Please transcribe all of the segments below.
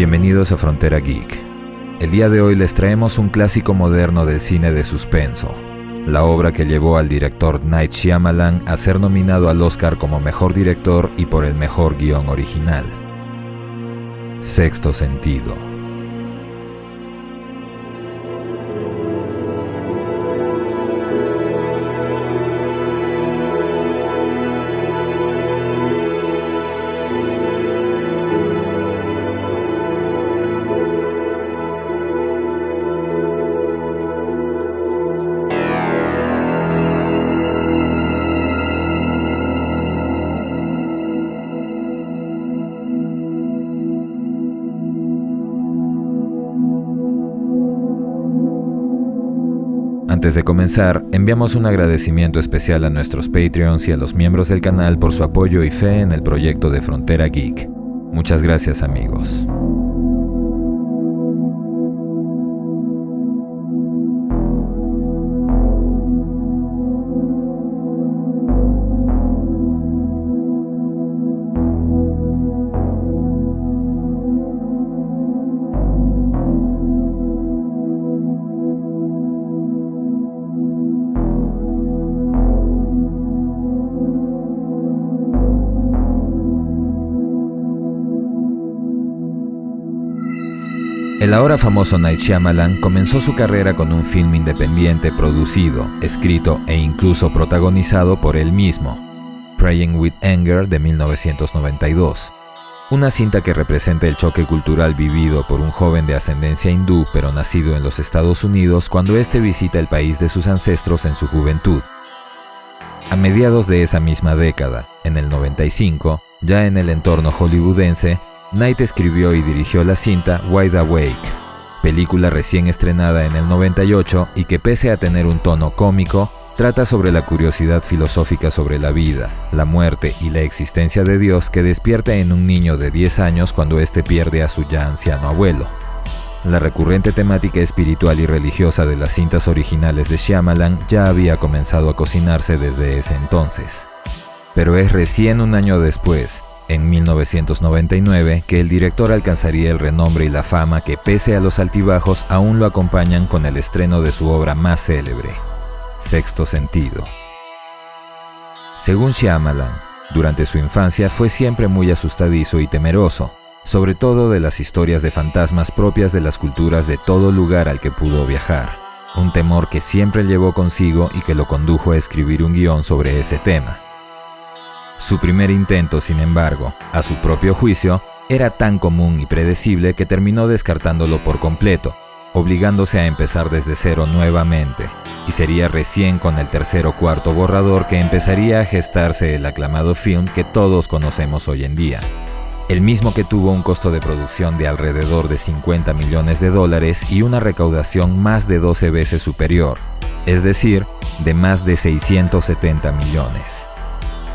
Bienvenidos a Frontera Geek. El día de hoy les traemos un clásico moderno del cine de suspenso, la obra que llevó al director Night Shyamalan a ser nominado al Oscar como Mejor Director y por el Mejor Guión Original. Sexto Sentido. Antes de comenzar, enviamos un agradecimiento especial a nuestros Patreons y a los miembros del canal por su apoyo y fe en el proyecto de Frontera Geek. Muchas gracias, amigos. El ahora famoso Night Shyamalan comenzó su carrera con un film independiente producido, escrito e incluso protagonizado por él mismo, Praying with Anger de 1992. Una cinta que representa el choque cultural vivido por un joven de ascendencia hindú pero nacido en los Estados Unidos cuando éste visita el país de sus ancestros en su juventud. A mediados de esa misma década, en el 95, ya en el entorno hollywoodense, Night escribió y dirigió la cinta Wide Awake, película recién estrenada en el 98 y que pese a tener un tono cómico, trata sobre la curiosidad filosófica sobre la vida, la muerte y la existencia de Dios que despierta en un niño de 10 años cuando éste pierde a su ya anciano abuelo. La recurrente temática espiritual y religiosa de las cintas originales de Shyamalan ya había comenzado a cocinarse desde ese entonces. Pero es recién un año después, en 1999, que el director alcanzaría el renombre y la fama que pese a los altibajos aún lo acompañan con el estreno de su obra más célebre, Sexto Sentido. Según Shyamalan, durante su infancia fue siempre muy asustadizo y temeroso, sobre todo de las historias de fantasmas propias de las culturas de todo lugar al que pudo viajar, un temor que siempre llevó consigo y que lo condujo a escribir un guión sobre ese tema. Su primer intento, sin embargo, a su propio juicio, era tan común y predecible que terminó descartándolo por completo, obligándose a empezar desde cero nuevamente, y sería recién con el tercer o cuarto borrador que empezaría a gestarse el aclamado film que todos conocemos hoy en día. El mismo que tuvo un costo de producción de alrededor de $50 millones y una recaudación más de 12 veces superior, es decir, de más de 670 millones.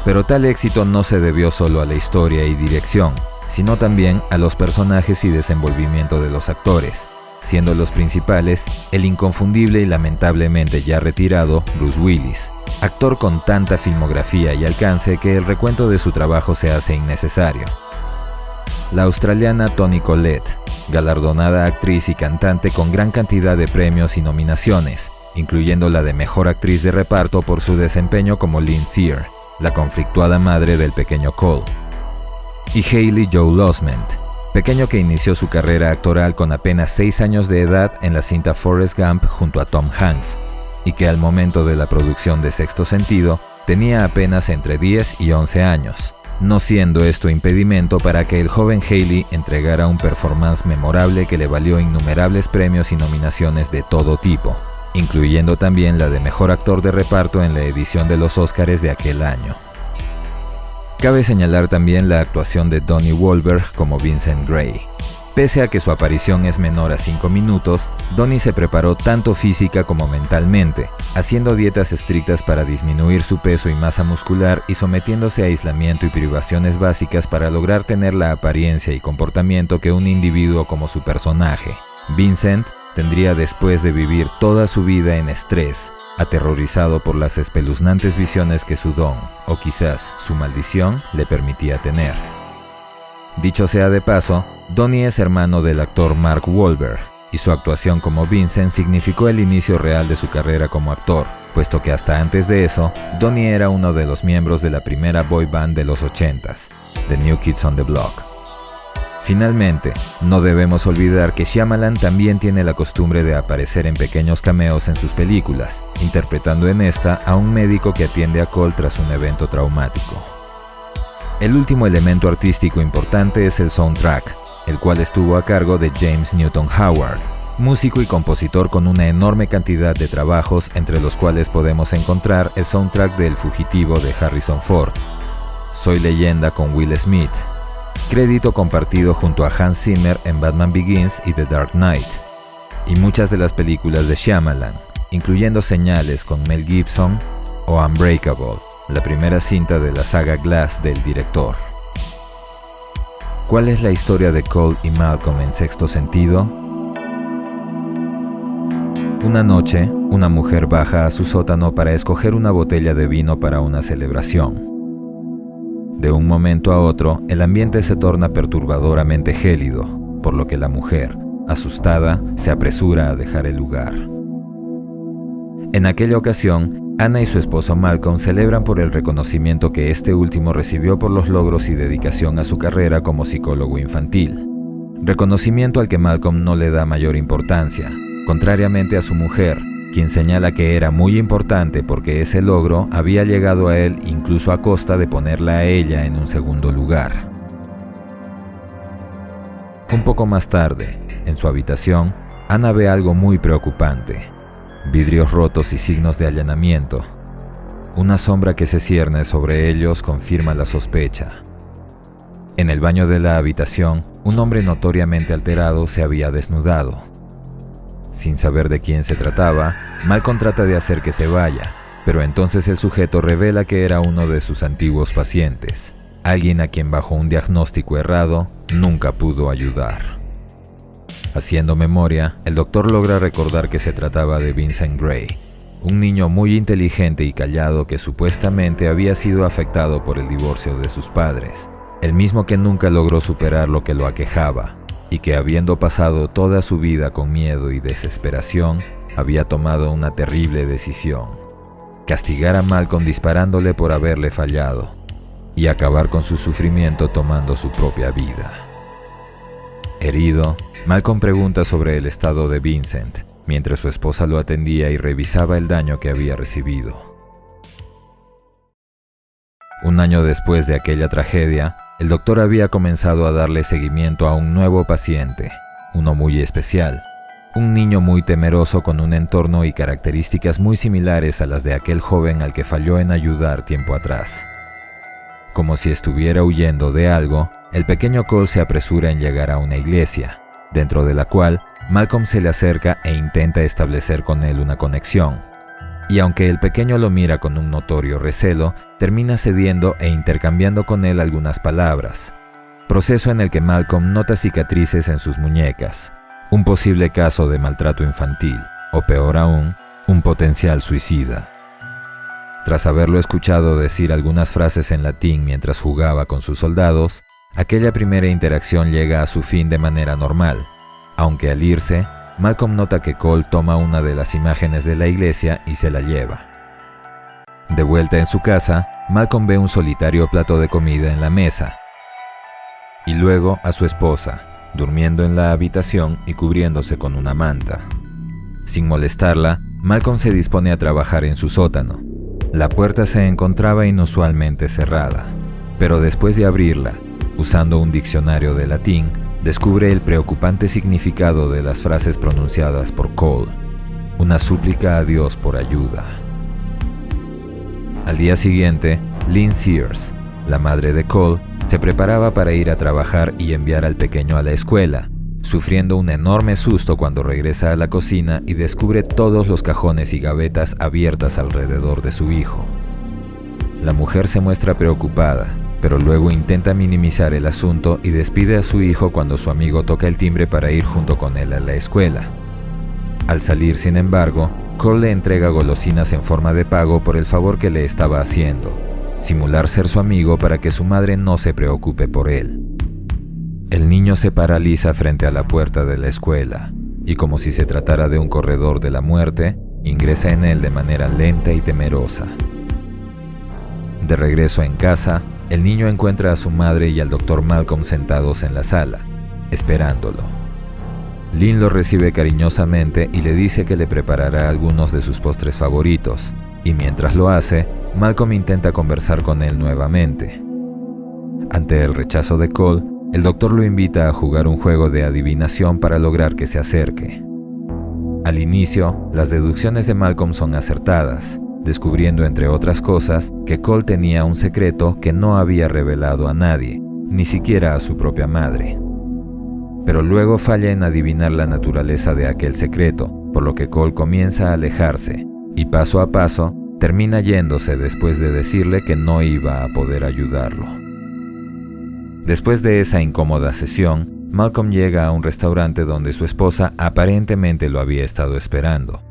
Pero tal éxito no se debió solo a la historia y dirección, sino también a los personajes y desenvolvimiento de los actores, siendo los principales el inconfundible y lamentablemente ya retirado Bruce Willis, actor con tanta filmografía y alcance que el recuento de su trabajo se hace innecesario. La australiana Toni Collette, galardonada actriz y cantante con gran cantidad de premios y nominaciones, incluyendo la de Mejor Actriz de Reparto por su desempeño como Lynn Sear, la conflictuada madre del pequeño Cole, y Haley Joel Osment, pequeño que inició su carrera actoral con apenas 6 años de edad en la cinta Forrest Gump junto a Tom Hanks, y que al momento de la producción de Sexto Sentido tenía apenas entre 10 y 11 años, no siendo esto impedimento para que el joven Haley entregara un performance memorable que le valió innumerables premios y nominaciones de todo tipo, incluyendo también la de Mejor Actor de Reparto en la edición de los Óscares de aquel año. Cabe señalar también la actuación de Donnie Wahlberg como Vincent Gray. Pese a que su aparición es menor a 5 minutos, Donnie se preparó tanto física como mentalmente, haciendo dietas estrictas para disminuir su peso y masa muscular y sometiéndose a aislamiento y privaciones básicas para lograr tener la apariencia y comportamiento que un individuo como su personaje, Vincent, tendría después de vivir toda su vida en estrés, aterrorizado por las espeluznantes visiones que su don, o quizás su maldición, le permitía tener. Dicho sea de paso, Donnie es hermano del actor Mark Wahlberg, y su actuación como Vincent significó el inicio real de su carrera como actor, puesto que hasta antes de eso, Donnie era uno de los miembros de la primera boy band de los 80s, The New Kids on the Block. Finalmente, no debemos olvidar que Shyamalan también tiene la costumbre de aparecer en pequeños cameos en sus películas, interpretando en esta a un médico que atiende a Cole tras un evento traumático. El último elemento artístico importante es el soundtrack, el cual estuvo a cargo de James Newton Howard, músico y compositor con una enorme cantidad de trabajos, entre los cuales podemos encontrar el soundtrack de El Fugitivo de Harrison Ford, Soy Leyenda con Will Smith, crédito compartido junto a Hans Zimmer en Batman Begins y The Dark Knight, y muchas de las películas de Shyamalan, incluyendo Señales con Mel Gibson o Unbreakable, la primera cinta de la saga Glass del director. ¿Cuál es la historia de Cole y Malcolm en Sexto Sentido? Una noche, una mujer baja a su sótano para escoger una botella de vino para una celebración. De un momento a otro, el ambiente se torna perturbadoramente gélido, por lo que la mujer, asustada, se apresura a dejar el lugar. En aquella ocasión, Anna y su esposo Malcolm celebran por el reconocimiento que este último recibió por los logros y dedicación a su carrera como psicólogo infantil. Reconocimiento al que Malcolm no le da mayor importancia, contrariamente a su mujer, quien señala que era muy importante porque ese logro había llegado a él incluso a costa de ponerla a ella en un segundo lugar. Un poco más tarde, en su habitación, Anna ve algo muy preocupante: vidrios rotos y signos de allanamiento. Una sombra que se cierne sobre ellos confirma la sospecha. En el baño de la habitación, un hombre notoriamente alterado se había desnudado. Sin saber de quién se trataba, Malcolm trata de hacer que se vaya, pero entonces el sujeto revela que era uno de sus antiguos pacientes, alguien a quien bajo un diagnóstico errado nunca pudo ayudar. Haciendo memoria, el doctor logra recordar que se trataba de Vincent Gray, un niño muy inteligente y callado que supuestamente había sido afectado por el divorcio de sus padres, el mismo que nunca logró superar lo que lo aquejaba, y que habiendo pasado toda su vida con miedo y desesperación, había tomado una terrible decisión: castigar a Malcolm disparándole por haberle fallado, y acabar con su sufrimiento tomando su propia vida. Herido, Malcolm pregunta sobre el estado de Vincent, mientras su esposa lo atendía y revisaba el daño que había recibido. Un año después de aquella tragedia, el doctor había comenzado a darle seguimiento a un nuevo paciente, uno muy especial, un niño muy temeroso con un entorno y características muy similares a las de aquel joven al que falló en ayudar tiempo atrás. Como si estuviera huyendo de algo, el pequeño Cole se apresura en llegar a una iglesia, dentro de la cual Malcolm se le acerca e intenta establecer con él una conexión. Y aunque el pequeño lo mira con un notorio recelo, termina cediendo e intercambiando con él algunas palabras, proceso en el que Malcolm nota cicatrices en sus muñecas, un posible caso de maltrato infantil, o peor aún, un potencial suicida. Tras haberlo escuchado decir algunas frases en latín mientras jugaba con sus soldados, aquella primera interacción llega a su fin de manera normal, aunque al irse, Malcolm nota que Cole toma una de las imágenes de la iglesia y se la lleva. De vuelta en su casa, Malcolm ve un solitario plato de comida en la mesa, y luego a su esposa, durmiendo en la habitación y cubriéndose con una manta. Sin molestarla, Malcolm se dispone a trabajar en su sótano. La puerta se encontraba inusualmente cerrada, pero después de abrirla, usando un diccionario de latín, descubre el preocupante significado de las frases pronunciadas por Cole, una súplica a Dios por ayuda. Al día siguiente, Lynn Sears, la madre de Cole, se preparaba para ir a trabajar y enviar al pequeño a la escuela, sufriendo un enorme susto cuando regresa a la cocina y descubre todos los cajones y gavetas abiertas alrededor de su hijo. La mujer se muestra preocupada, pero luego intenta minimizar el asunto y despide a su hijo cuando su amigo toca el timbre para ir junto con él a la escuela. Al salir, sin embargo, Cole le entrega golosinas en forma de pago por el favor que le estaba haciendo, simular ser su amigo para que su madre no se preocupe por él. El niño se paraliza frente a la puerta de la escuela y, como si se tratara de un corredor de la muerte, ingresa en él de manera lenta y temerosa. De regreso en casa, el niño encuentra a su madre y al Dr. Malcolm sentados en la sala, esperándolo. Lynn lo recibe cariñosamente y le dice que le preparará algunos de sus postres favoritos, y mientras lo hace, Malcolm intenta conversar con él nuevamente. Ante el rechazo de Cole, el doctor lo invita a jugar un juego de adivinación para lograr que se acerque. Al inicio, las deducciones de Malcolm son acertadas, descubriendo entre otras cosas que Cole tenía un secreto que no había revelado a nadie, ni siquiera a su propia madre. Pero luego falla en adivinar la naturaleza de aquel secreto, por lo que Cole comienza a alejarse, y paso a paso termina yéndose después de decirle que no iba a poder ayudarlo. Después de esa incómoda sesión, Malcolm llega a un restaurante donde su esposa aparentemente lo había estado esperando.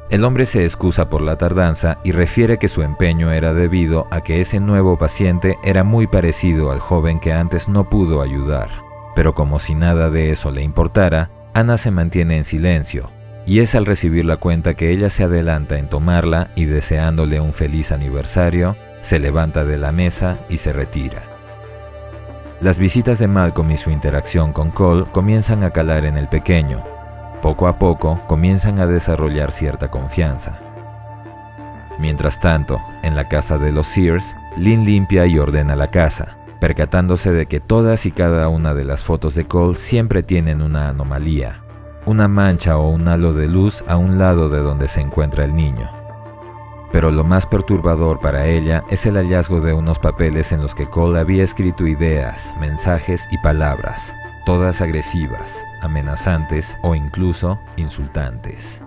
El hombre se excusa por la tardanza y refiere que su empeño era debido a que ese nuevo paciente era muy parecido al joven que antes no pudo ayudar. Pero como si nada de eso le importara, Anna se mantiene en silencio, y es al recibir la cuenta que ella se adelanta en tomarla y, deseándole un feliz aniversario, se levanta de la mesa y se retira. Las visitas de Malcolm y su interacción con Cole comienzan a calar en el pequeño. Poco a poco comienzan a desarrollar cierta confianza. Mientras tanto, en la casa de los Sears, Lynn limpia y ordena la casa, percatándose de que todas y cada una de las fotos de Cole siempre tienen una anomalía, una mancha o un halo de luz a un lado de donde se encuentra el niño. Pero lo más perturbador para ella es el hallazgo de unos papeles en los que Cole había escrito ideas, mensajes y palabras, todas agresivas, amenazantes o incluso insultantes.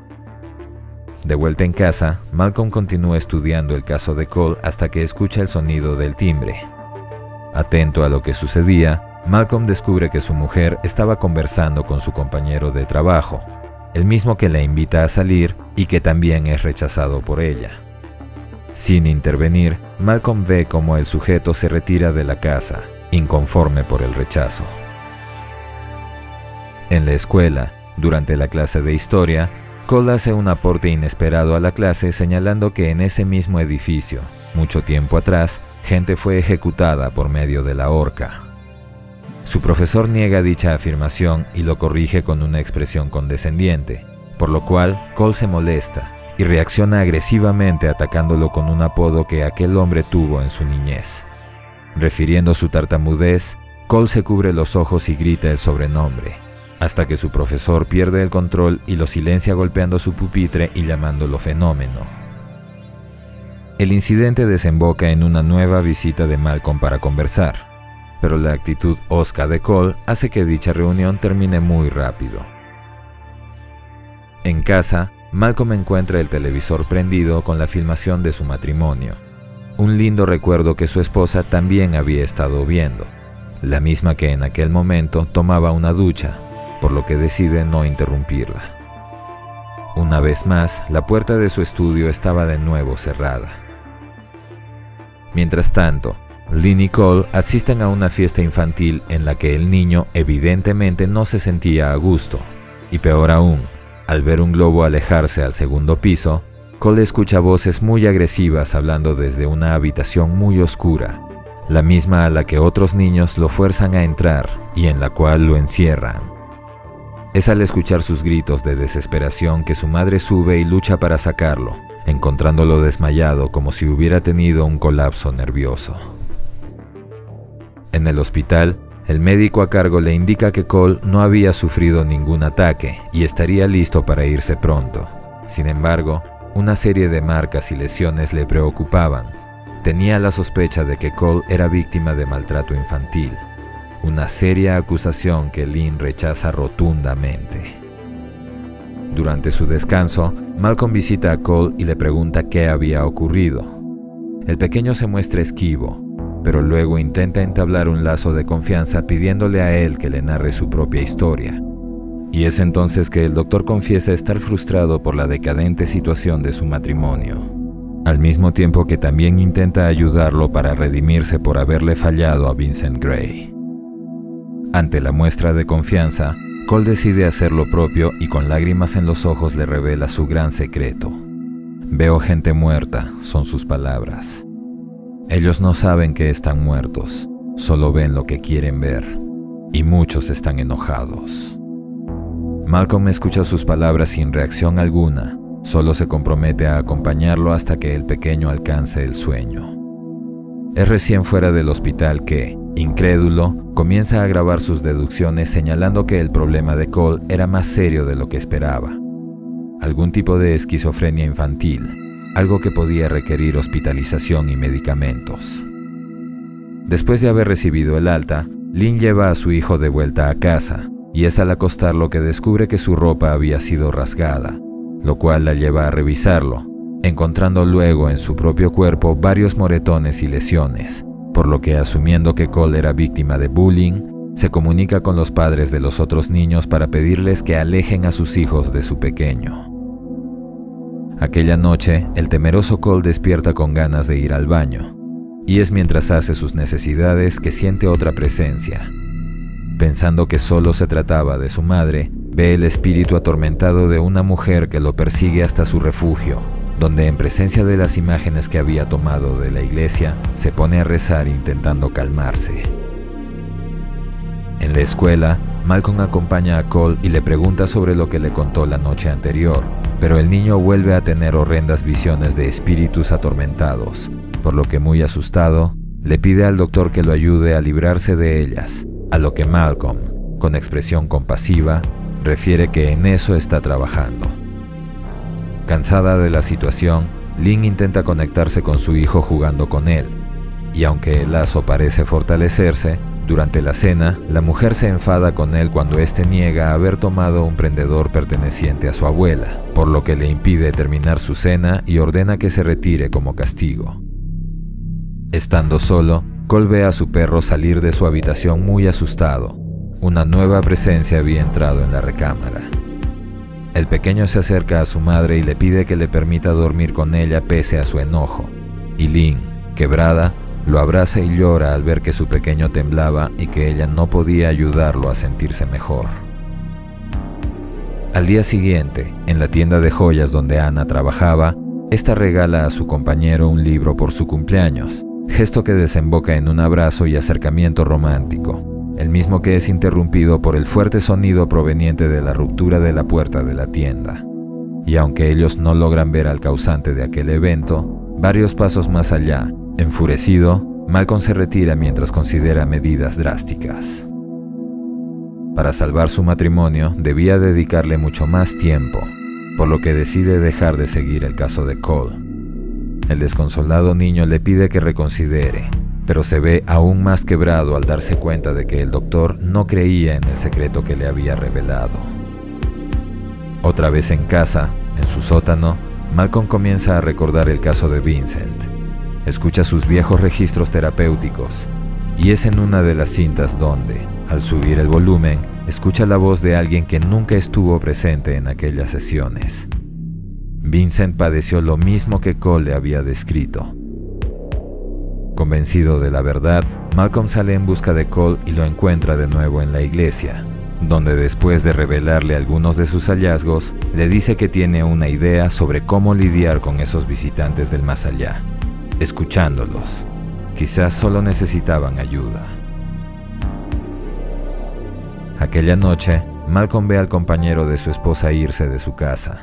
De vuelta en casa, Malcolm continúa estudiando el caso de Cole hasta que escucha el sonido del timbre. Atento a lo que sucedía, Malcolm descubre que su mujer estaba conversando con su compañero de trabajo, el mismo que la invita a salir y que también es rechazado por ella. Sin intervenir, Malcolm ve cómo el sujeto se retira de la casa, inconforme por el rechazo. En la escuela, durante la clase de historia, Cole hace un aporte inesperado a la clase señalando que en ese mismo edificio, mucho tiempo atrás, gente fue ejecutada por medio de la horca. Su profesor niega dicha afirmación y lo corrige con una expresión condescendiente, por lo cual Cole se molesta y reacciona agresivamente atacándolo con un apodo que aquel hombre tuvo en su niñez. Refiriendo su tartamudez, Cole se cubre los ojos y grita el sobrenombre, hasta que su profesor pierde el control y lo silencia golpeando su pupitre y llamándolo fenómeno. El incidente desemboca en una nueva visita de Malcolm para conversar, pero la actitud hosca de Cole hace que dicha reunión termine muy rápido. En casa, Malcolm encuentra el televisor prendido con la filmación de su matrimonio, un lindo recuerdo que su esposa también había estado viendo, la misma que en aquel momento tomaba una ducha, por lo que decide no interrumpirla. Una vez más, la puerta de su estudio estaba de nuevo cerrada. Mientras tanto, Lynn y Cole asisten a una fiesta infantil en la que el niño evidentemente no se sentía a gusto, y peor aún, al ver un globo alejarse al segundo piso, Cole escucha voces muy agresivas hablando desde una habitación muy oscura, la misma a la que otros niños lo fuerzan a entrar y en la cual lo encierran. Es al escuchar sus gritos de desesperación que su madre sube y lucha para sacarlo, encontrándolo desmayado como si hubiera tenido un colapso nervioso. En el hospital, el médico a cargo le indica que Cole no había sufrido ningún ataque y estaría listo para irse pronto. Sin embargo, una serie de marcas y lesiones le preocupaban. Tenía la sospecha de que Cole era víctima de maltrato infantil, una seria acusación que Lynn rechaza rotundamente. Durante su descanso, Malcolm visita a Cole y le pregunta qué había ocurrido. El pequeño se muestra esquivo, pero luego intenta entablar un lazo de confianza pidiéndole a él que le narre su propia historia. Y es entonces que el doctor confiesa estar frustrado por la decadente situación de su matrimonio, al mismo tiempo que también intenta ayudarlo para redimirse por haberle fallado a Vincent Gray. Ante la muestra de confianza, Cole decide hacer lo propio y con lágrimas en los ojos le revela su gran secreto. Veo gente muerta, son sus palabras. Ellos no saben que están muertos, solo ven lo que quieren ver, y muchos están enojados. Malcolm escucha sus palabras sin reacción alguna, solo se compromete a acompañarlo hasta que el pequeño alcance el sueño. Es recién fuera del hospital que, incrédulo, comienza a grabar sus deducciones señalando que el problema de Cole era más serio de lo que esperaba. Algún tipo de esquizofrenia infantil, algo que podía requerir hospitalización y medicamentos. Después de haber recibido el alta, Lynn lleva a su hijo de vuelta a casa, y es al acostarlo que descubre que su ropa había sido rasgada, lo cual la lleva a revisarlo, encontrando luego en su propio cuerpo varios moretones y lesiones, por lo que asumiendo que Cole era víctima de bullying, se comunica con los padres de los otros niños para pedirles que alejen a sus hijos de su pequeño. Aquella noche, el temeroso Cole despierta con ganas de ir al baño, y es mientras hace sus necesidades que siente otra presencia. Pensando que solo se trataba de su madre, ve el espíritu atormentado de una mujer que lo persigue hasta su refugio, donde en presencia de las imágenes que había tomado de la iglesia, se pone a rezar intentando calmarse. En la escuela, Malcolm acompaña a Cole y le pregunta sobre lo que le contó la noche anterior, pero el niño vuelve a tener horrendas visiones de espíritus atormentados, por lo que muy asustado, le pide al doctor que lo ayude a librarse de ellas, a lo que Malcolm, con expresión compasiva, refiere que en eso está trabajando. Cansada de la situación, Lynn intenta conectarse con su hijo jugando con él, y aunque el lazo parece fortalecerse, durante la cena, la mujer se enfada con él cuando éste niega haber tomado un prendedor perteneciente a su abuela, por lo que le impide terminar su cena y ordena que se retire como castigo. Estando solo, Cole ve a su perro salir de su habitación muy asustado. Una nueva presencia había entrado en la recámara. El pequeño se acerca a su madre y le pide que le permita dormir con ella pese a su enojo, y Lynn, quebrada, lo abraza y llora al ver que su pequeño temblaba y que ella no podía ayudarlo a sentirse mejor. Al día siguiente, en la tienda de joyas donde Anna trabajaba, esta regala a su compañero un libro por su cumpleaños, gesto que desemboca en un abrazo y acercamiento romántico, el mismo que es interrumpido por el fuerte sonido proveniente de la ruptura de la puerta de la tienda. Y aunque ellos no logran ver al causante de aquel evento, varios pasos más allá, enfurecido, Malcolm se retira mientras considera medidas drásticas. Para salvar su matrimonio, debía dedicarle mucho más tiempo, por lo que decide dejar de seguir el caso de Cole. El desconsolado niño le pide que reconsidere, pero se ve aún más quebrado al darse cuenta de que el doctor no creía en el secreto que le había revelado. Otra vez en casa, en su sótano, Malcolm comienza a recordar el caso de Vincent. Escucha sus viejos registros terapéuticos, y es en una de las cintas donde, al subir el volumen, escucha la voz de alguien que nunca estuvo presente en aquellas sesiones. Vincent padeció lo mismo que Cole le había descrito. Convencido de la verdad, Malcolm sale en busca de Cole y lo encuentra de nuevo en la iglesia, donde después de revelarle algunos de sus hallazgos, le dice que tiene una idea sobre cómo lidiar con esos visitantes del más allá. Escuchándolos, quizás solo necesitaban ayuda. Aquella noche, Malcolm ve al compañero de su esposa irse de su casa.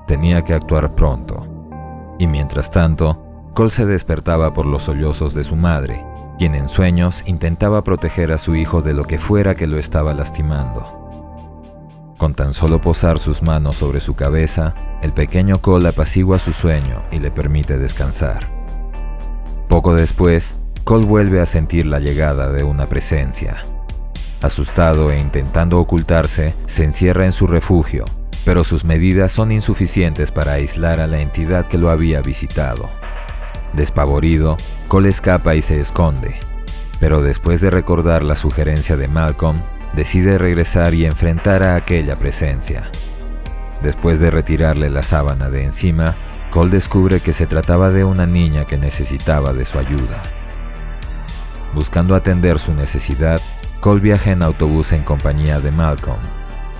Tenía que actuar pronto. Y mientras tanto, Cole se despertaba por los sollozos de su madre, quien en sueños intentaba proteger a su hijo de lo que fuera que lo estaba lastimando. Con tan solo posar sus manos sobre su cabeza, el pequeño Cole apacigua su sueño y le permite descansar. Poco después, Cole vuelve a sentir la llegada de una presencia. Asustado e intentando ocultarse, se encierra en su refugio, pero sus medidas son insuficientes para aislar a la entidad que lo había visitado. Despavorido, Cole escapa y se esconde, pero después de recordar la sugerencia de Malcolm, decide regresar y enfrentar a aquella presencia. Después de retirarle la sábana de encima, Cole descubre que se trataba de una niña que necesitaba de su ayuda. Buscando atender su necesidad, Cole viaja en autobús en compañía de Malcolm.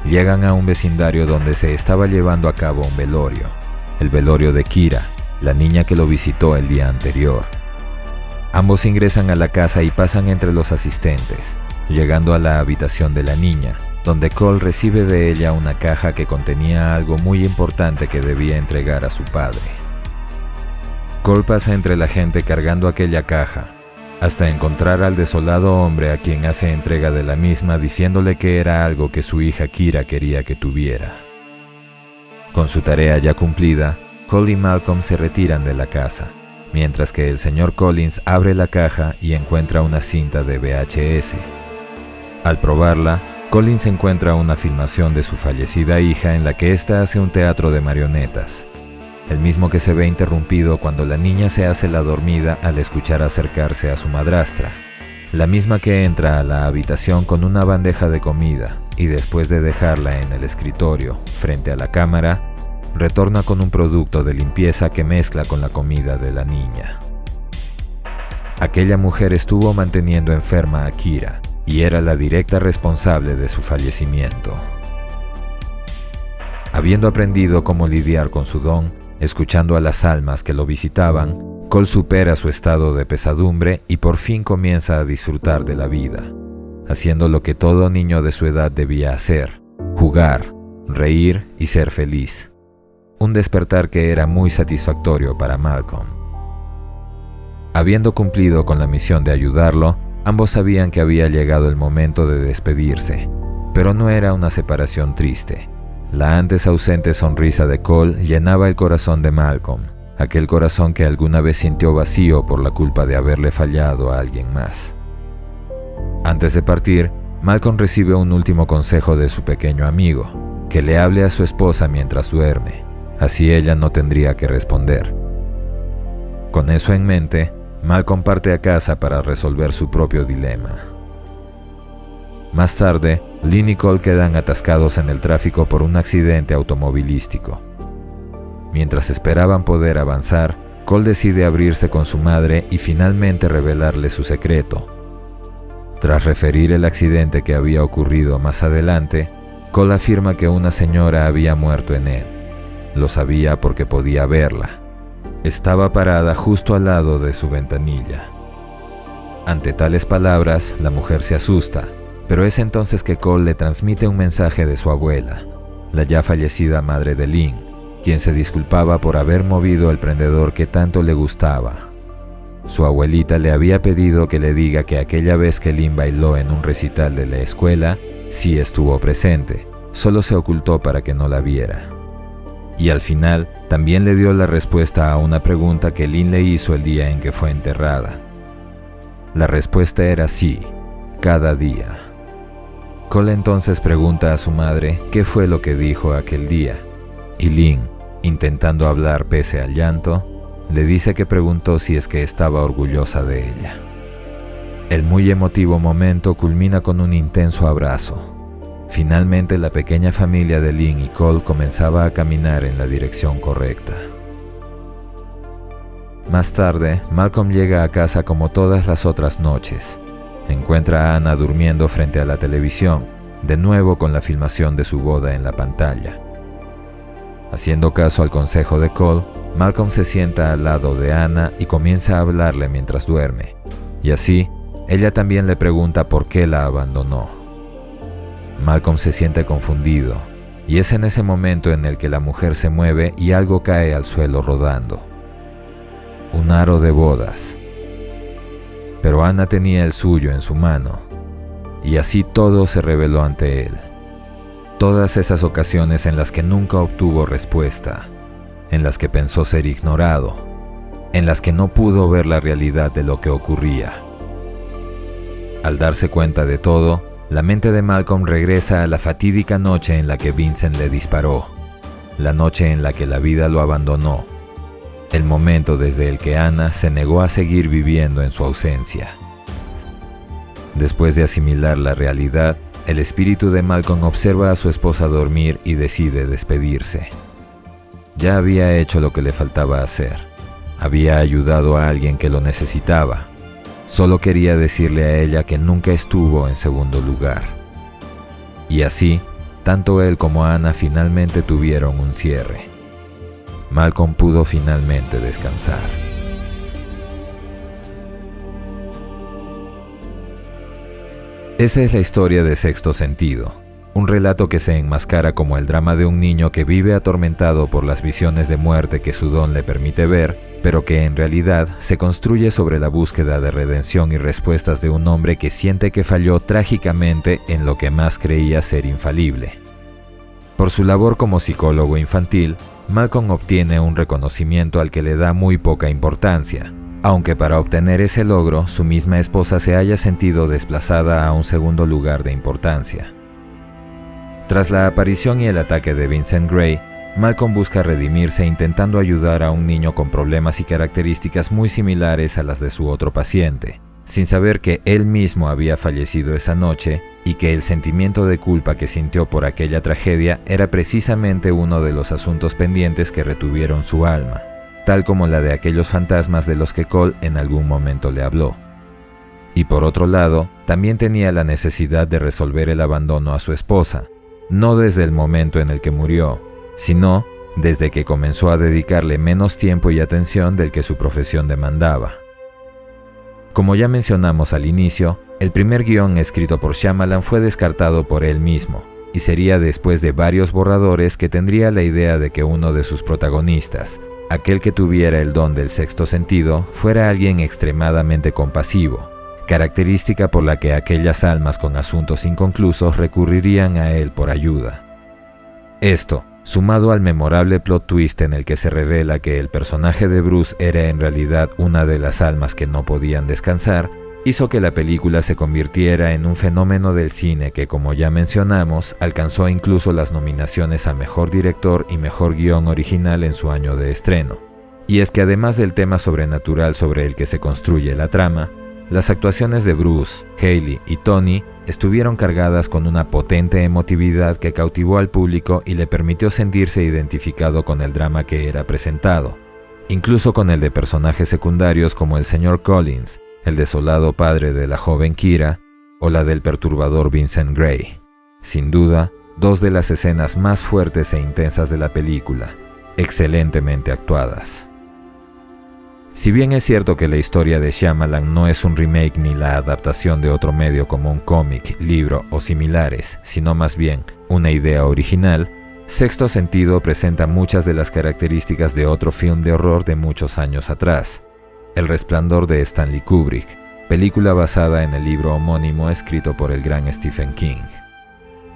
Llegan a un vecindario donde se estaba llevando a cabo un velorio, el velorio de Kira, la niña que lo visitó el día anterior. Ambos ingresan a la casa y pasan entre los asistentes, llegando a la habitación de la niña, donde Cole recibe de ella una caja que contenía algo muy importante que debía entregar a su padre. Cole pasa entre la gente cargando aquella caja, hasta encontrar al desolado hombre a quien hace entrega de la misma diciéndole que era algo que su hija Kira quería que tuviera. Con su tarea ya cumplida, Cole y Malcolm se retiran de la casa, mientras que el señor Collins abre la caja y encuentra una cinta de VHS. Al probarla, Collins encuentra una filmación de su fallecida hija en la que ésta hace un teatro de marionetas, el mismo que se ve interrumpido cuando la niña se hace la dormida al escuchar acercarse a su madrastra, la misma que entra a la habitación con una bandeja de comida y después de dejarla en el escritorio frente a la cámara, retorna con un producto de limpieza que mezcla con la comida de la niña. Aquella mujer estuvo manteniendo enferma a Kira y era la directa responsable de su fallecimiento. Habiendo aprendido cómo lidiar con su don, escuchando a las almas que lo visitaban, Cole supera su estado de pesadumbre y por fin comienza a disfrutar de la vida, haciendo lo que todo niño de su edad debía hacer: jugar, reír y ser feliz. Un despertar que era muy satisfactorio para Malcolm. Habiendo cumplido con la misión de ayudarlo, ambos sabían que había llegado el momento de despedirse, pero no era una separación triste. La antes ausente sonrisa de Cole llenaba el corazón de Malcolm, aquel corazón que alguna vez sintió vacío por la culpa de haberle fallado a alguien más. Antes de partir, Malcolm recibe un último consejo de su pequeño amigo, que le hable a su esposa mientras duerme, así ella no tendría que responder. Con eso en mente, Malcolm parte a casa para resolver su propio dilema. Más tarde, Lynn y Cole quedan atascados en el tráfico por un accidente automovilístico. Mientras esperaban poder avanzar, Cole decide abrirse con su madre y finalmente revelarle su secreto. Tras referir el accidente que había ocurrido más adelante, Cole afirma que una señora había muerto en él. Lo sabía porque podía verla. Estaba parada justo al lado de su ventanilla. Ante tales palabras, la mujer se asusta, pero es entonces que Cole le transmite un mensaje de su abuela, la ya fallecida madre de Lynn, quien se disculpaba por haber movido el prendedor que tanto le gustaba. Su abuelita le había pedido que le diga que aquella vez que Lynn bailó en un recital de la escuela, sí estuvo presente, solo se ocultó para que no la viera. Y al final, también le dio la respuesta a una pregunta que Lynn le hizo el día en que fue enterrada. La respuesta era sí, cada día. Cole entonces pregunta a su madre qué fue lo que dijo aquel día, y Lynn, intentando hablar pese al llanto, le dice que preguntó si es que estaba orgullosa de ella. El muy emotivo momento culmina con un intenso abrazo. Finalmente la pequeña familia de Lynn y Cole comenzaba a caminar en la dirección correcta. Más tarde, Malcolm llega a casa como todas las otras noches. Encuentra a Anna durmiendo frente a la televisión, de nuevo con la filmación de su boda en la pantalla. Haciendo caso al consejo de Cole, Malcolm se sienta al lado de Anna y comienza a hablarle mientras duerme. Y así, ella también le pregunta por qué la abandonó. Malcolm se siente confundido, y es en ese momento en el que la mujer se mueve y algo cae al suelo rodando. Un aro de bodas. Pero Anna tenía el suyo en su mano, y así todo se reveló ante él. Todas esas ocasiones en las que nunca obtuvo respuesta, en las que pensó ser ignorado, en las que no pudo ver la realidad de lo que ocurría. Al darse cuenta de todo, la mente de Malcolm regresa a la fatídica noche en la que Vincent le disparó, la noche en la que la vida lo abandonó, el momento desde el que Anna se negó a seguir viviendo en su ausencia. Después de asimilar la realidad, el espíritu de Malcolm observa a su esposa dormir y decide despedirse. Ya había hecho lo que le faltaba hacer. Había ayudado a alguien que lo necesitaba. Solo quería decirle a ella que nunca estuvo en segundo lugar. Y así, tanto él como Anna finalmente tuvieron un cierre. Malcolm pudo finalmente descansar. Esa es la historia de Sexto Sentido, un relato que se enmascara como el drama de un niño que vive atormentado por las visiones de muerte que su don le permite ver, pero que en realidad se construye sobre la búsqueda de redención y respuestas de un hombre que siente que falló trágicamente en lo que más creía ser infalible. Por su labor como psicólogo infantil, Malcolm obtiene un reconocimiento al que le da muy poca importancia, aunque para obtener ese logro su misma esposa se haya sentido desplazada a un segundo lugar de importancia. Tras la aparición y el ataque de Vincent Gray, Malcolm busca redimirse intentando ayudar a un niño con problemas y características muy similares a las de su otro paciente, sin saber que él mismo había fallecido esa noche y que el sentimiento de culpa que sintió por aquella tragedia era precisamente uno de los asuntos pendientes que retuvieron su alma, tal como la de aquellos fantasmas de los que Cole en algún momento le habló. Y por otro lado, también tenía la necesidad de resolver el abandono a su esposa, no desde el momento en el que murió, sino desde que comenzó a dedicarle menos tiempo y atención del que su profesión demandaba. Como ya mencionamos al inicio, el primer guión escrito por Shyamalan fue descartado por él mismo, y sería después de varios borradores que tendría la idea de que uno de sus protagonistas, aquel que tuviera el don del sexto sentido, fuera alguien extremadamente compasivo, característica por la que aquellas almas con asuntos inconclusos recurrirían a él por ayuda. Esto, sumado al memorable plot twist en el que se revela que el personaje de Bruce era en realidad una de las almas que no podían descansar, hizo que la película se convirtiera en un fenómeno del cine que, como ya mencionamos, alcanzó incluso las nominaciones a Mejor Director y Mejor Guión Original en su año de estreno. Y es que además del tema sobrenatural sobre el que se construye la trama, las actuaciones de Bruce, Hayley y Tony estuvieron cargadas con una potente emotividad que cautivó al público y le permitió sentirse identificado con el drama que era presentado, incluso con el de personajes secundarios como el Sr. Collins, el desolado padre de la joven Kira, o la del perturbador Vincent Gray. Sin duda, dos de las escenas más fuertes e intensas de la película, excelentemente actuadas. Si bien es cierto que la historia de Shyamalan no es un remake ni la adaptación de otro medio como un cómic, libro o similares, sino más bien una idea original, Sexto Sentido presenta muchas de las características de otro film de horror de muchos años atrás, El Resplandor de Stanley Kubrick, película basada en el libro homónimo escrito por el gran Stephen King.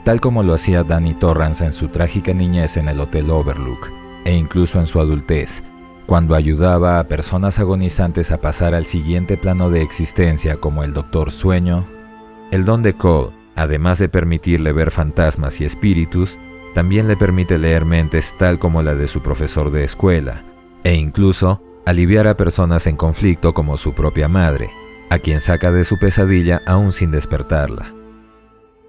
Tal como lo hacía Danny Torrance en su trágica niñez en el Hotel Overlook, e incluso en su adultez, cuando ayudaba a personas agonizantes a pasar al siguiente plano de existencia como el Doctor Sueño, el don de Cole, además de permitirle ver fantasmas y espíritus, también le permite leer mentes tal como la de su profesor de escuela, e incluso aliviar a personas en conflicto como su propia madre, a quien saca de su pesadilla aún sin despertarla.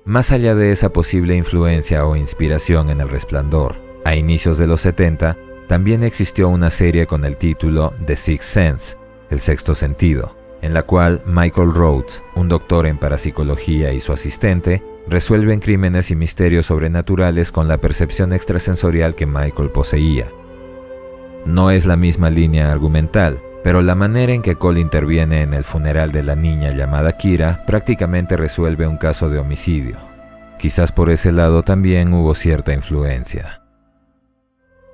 Más allá de esa posible influencia o inspiración en El Resplandor, a inicios de los 70, también existió una serie con el título The Sixth Sense, El Sexto Sentido, en la cual Michael Rhodes, un doctor en parapsicología y su asistente, resuelven crímenes y misterios sobrenaturales con la percepción extrasensorial que Michael poseía. No es la misma línea argumental, pero la manera en que Cole interviene en el funeral de la niña llamada Kira prácticamente resuelve un caso de homicidio. Quizás por ese lado también hubo cierta influencia.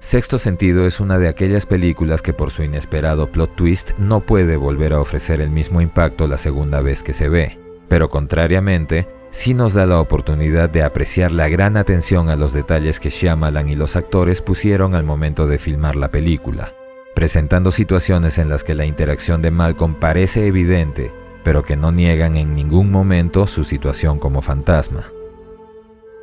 Sexto Sentido es una de aquellas películas que por su inesperado plot twist no puede volver a ofrecer el mismo impacto la segunda vez que se ve, pero contrariamente, sí nos da la oportunidad de apreciar la gran atención a los detalles que Shyamalan y los actores pusieron al momento de filmar la película, presentando situaciones en las que la interacción de Malcolm parece evidente, pero que no niegan en ningún momento su situación como fantasma.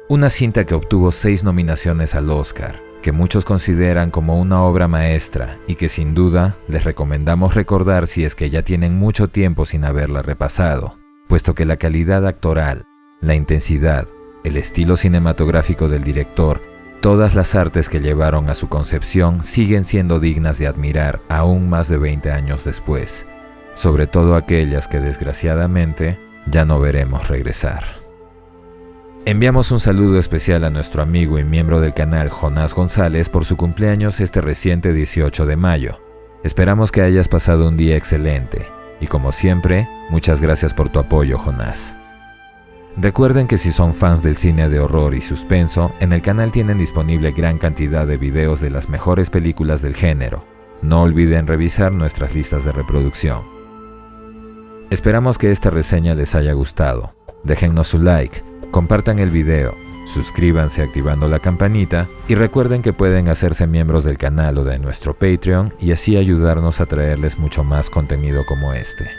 Una cinta que obtuvo 6 nominaciones al Oscar, que muchos consideran como una obra maestra y que sin duda les recomendamos recordar si es que ya tienen mucho tiempo sin haberla repasado, puesto que la calidad actoral, la intensidad, el estilo cinematográfico del director, todas las artes que llevaron a su concepción siguen siendo dignas de admirar aún más de 20 años después. sobre todo aquellas que desgraciadamente ya no veremos regresar. Enviamos un saludo especial a nuestro amigo y miembro del canal Jonás González por su cumpleaños este reciente 18 de mayo. Esperamos que hayas pasado un día excelente y como siempre, muchas gracias por tu apoyo, Jonás. Recuerden que si son fans del cine de horror y suspenso, en el canal tienen disponible gran cantidad de videos de las mejores películas del género. No olviden revisar nuestras listas de reproducción. Esperamos que esta reseña les haya gustado. Déjennos su like, compartan el video, suscríbanse activando la campanita y recuerden que pueden hacerse miembros del canal o de nuestro Patreon y así ayudarnos a traerles mucho más contenido como este.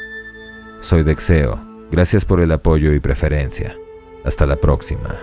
Soy Dexeo. Gracias por el apoyo y preferencia. Hasta la próxima.